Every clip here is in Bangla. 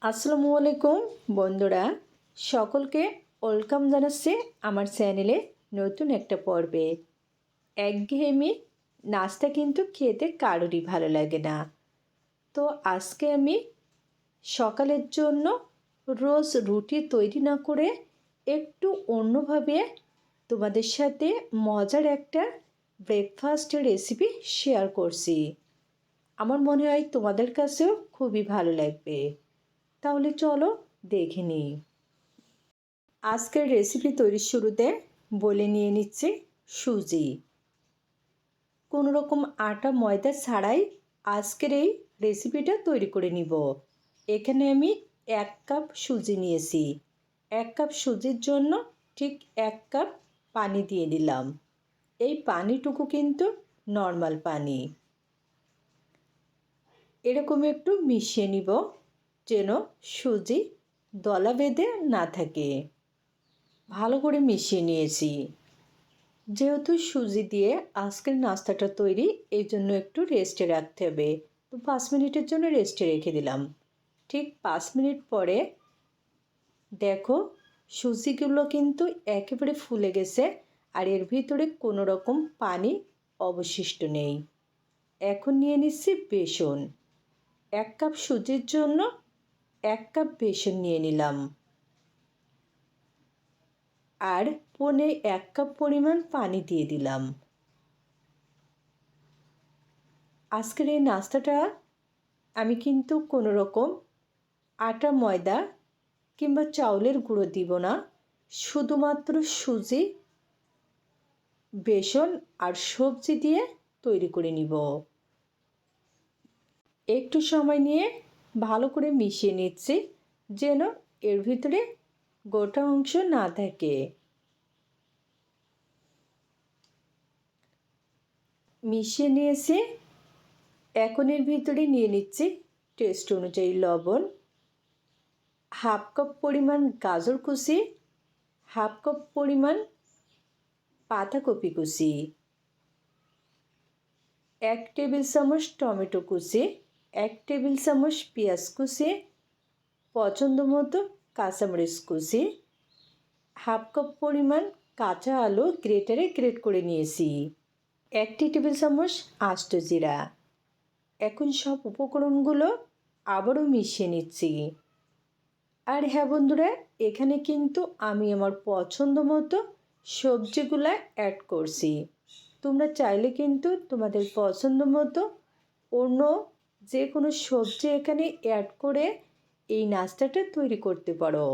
আসসালামু আলাইকুম বন্ধুরা, সকলকে ওয়েলকাম জানাচ্ছি আমার চ্যানেলে নতুন একটা পর্বে। একঘেয়েমি নাস্তা কিন্তু খেতে কারোরই ভালো লাগে না। তো আজকে আমি সকালের জন্য রোজ রুটি তৈরি না করে একটু অন্যভাবে তোমাদের সাথে মজার একটা ব্রেকফাস্ট রেসিপি শেয়ার করছি। আমার মনে হয় তোমাদের কাছেও খুবই ভালো লাগবে। তাহলে চলো দেখে নিই। আজকের রেসিপি তৈরির শুরুতে বলে নিয়ে নিচ্ছি সুজি। কোনো রকম আটা ময়দা ছাড়াই আজকের এই রেসিপিটা তৈরি করে নিব। এখানে আমি 1 কাপ সুজি নিয়েছি। 1 কাপ সুজির জন্য ঠিক 1 কাপ পানি দিয়ে দিলাম। এই পানিটুকু কিন্তু নর্মাল পানি। এরকম একটু মিশিয়ে নিব যেন সুজি দলা বেঁধে না থাকে। ভালো করে মিশিয়ে নিয়েছি। যেহেতু সুজি দিয়ে আজকের নাস্তাটা তৈরি, এই জন্য একটু রেস্টে রাখতে হবে। তো 5 মিনিটের জন্য রেস্টে রেখে দিলাম। ঠিক 5 মিনিট পরে দেখো সুজিগুলো কিন্তু একেবারে ফুলে গেছে, আর এর ভিতরে কোনো রকম পানি অবশিষ্ট নেই। এখন নিয়ে নিচ্ছি বেসন। 1 কাপ সুজির জন্য 1 কাপ বেসন নিয়ে নিলাম, আর 1 কাপ পরিমাণ পানি দিয়ে দিলাম। আজকের এই নাস্তাটা আমি কিন্তু কোনো রকম আটা ময়দা কিংবা চাউলের গুঁড়ো দিব না, শুধুমাত্র সুজি, বেসন আর সবজি দিয়ে তৈরি করে নিব। একটু সময় নিয়ে ভালো করে মিশিয়ে নিচ্ছি যেন এর ভিতরে গোটা অংশ না থাকে। মিশিয়ে নিয়েছি। এখন এর ভিতরে নিয়ে নিচ্ছি টেস্ট অনুযায়ী লবণ, হাফ কাপ পরিমাণ গাজর কুচি, হাফ কাপ পরিমাণ পাতাকপি কুচি, 1 টেবিল চামচ টমেটো কুচি, 1 টেবিল চামচ পেঁয়াজ কুচি, পছন্দ মতো কাঁচামরিচ কুচি, হাফ কাপ পরিমাণ কাঁচা আলু গ্রেটারে গ্রেট করে নিয়েছি, 1 টেবিল চামচ আস্ত জিরা। এখন সব উপকরণগুলো আবারও মিশিয়ে নিচ্ছি। আর হ্যাঁ বন্ধুরা, এখানে কিন্তু আমি আমার পছন্দ মতো সবজিগুলো অ্যাড করছি। তোমরা চাইলে কিন্তু তোমাদের পছন্দ মতো অন্য যে কোনো সবজি এখানে অ্যাড করে এই নাস্তাটা তৈরি করতে পারো।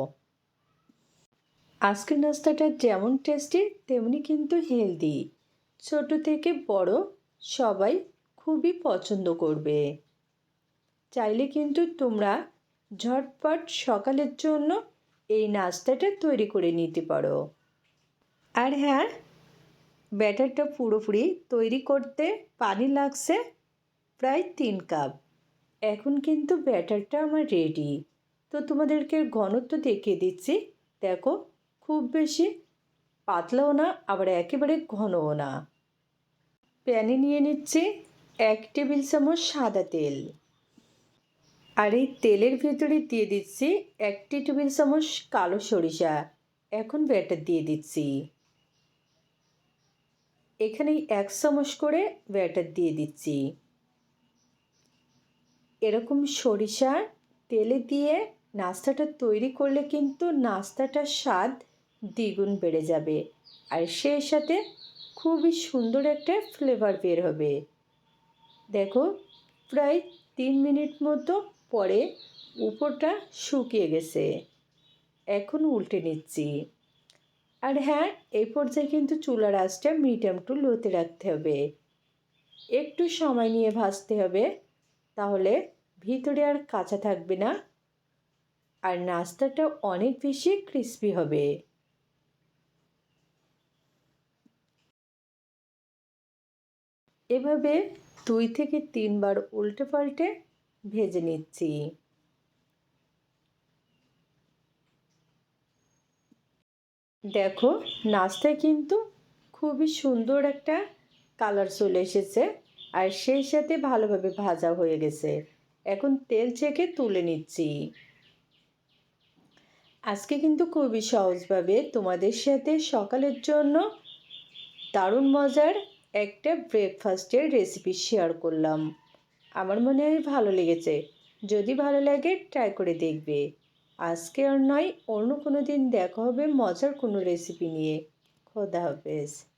আজকের নাস্তাটা যেমন টেস্টি তেমনি কিন্তু হেলদি। ছোট থেকে বড় সবাই খুবই পছন্দ করবে। চাইলে কিন্তু তোমরা ঝটপট সকালের জন্য এই নাস্তাটা তৈরি করে নিতে পারো। আর হ্যাঁ, ব্যাটারটা পুরোপুরি তৈরি করতে পানি লাগছে প্রায় 3 কাপ। এখন কিন্তু ব্যাটারটা আমার রেডি। তো তোমাদেরকে ঘনত্ব দেখিয়ে দিচ্ছি। দেখো, খুব বেশি পাতলাও না, আবার একেবারে ঘনও না। প্যানে নিয়ে নিচ্ছি 1 টেবিল চামচ সাদা তেল, আর এই তেলের ভেতরে দিয়ে দিচ্ছি 1 টেবিল চামচ কালো সরিষা। এখন ব্যাটার দিয়ে দিচ্ছি। এখানে 1 চামচ করে ব্যাটার দিয়ে দিচ্ছি। এরকম সরিষা তেলে দিয়ে নাস্তাটা তৈরি করলে কিন্তু নাস্তাটার স্বাদ দ্বিগুণ বেড়ে যাবে, আর সেই সাথে খুবই সুন্দর একটা ফ্লেভার বের হবে। দেখো, প্রায় 3 মিনিট মতো পরে উপরটা শুকিয়ে গেছে। এখন উল্টে নিচ্ছি। আর হ্যাঁ, এই পর্যায়ে কিন্তু চুলার আঁচটা মিডিয়াম টু লোতে রাখতে হবে। একটু সময় নিয়ে ভাজতে হবে, তাহলে ভিতরে আর কাঁচা থাকবে না, আর নাস্তাটা অনেক বেশি ক্রিস্পি হবে। এভাবে 2 থেকে 3 বার উল্টে পাল্টে ভেজে নিচ্ছি। দেখো, নাস্তায় কিন্তু খুবই সুন্দর একটা কালার চলে এসেছে, আর সেই সাথে ভালোভাবে ভাজা হয়ে গেছে। এখন তেল ছেঁকে তুলে নিচ্ছি। আজকে কিন্তু খুবই সহজভাবে তোমাদের সাথে সকালের জন্য দারুণ মজার একটা ব্রেকফাস্টের রেসিপি শেয়ার করলাম। আমার মনে হয় ভালো লেগেছে। যদি ভালো লাগে ট্রাই করে দেখবে। আজকে আর নয়, অন্য কোনো দিন দেখা হবে মজার কোনো রেসিপি নিয়ে। খোদা হাফেজ।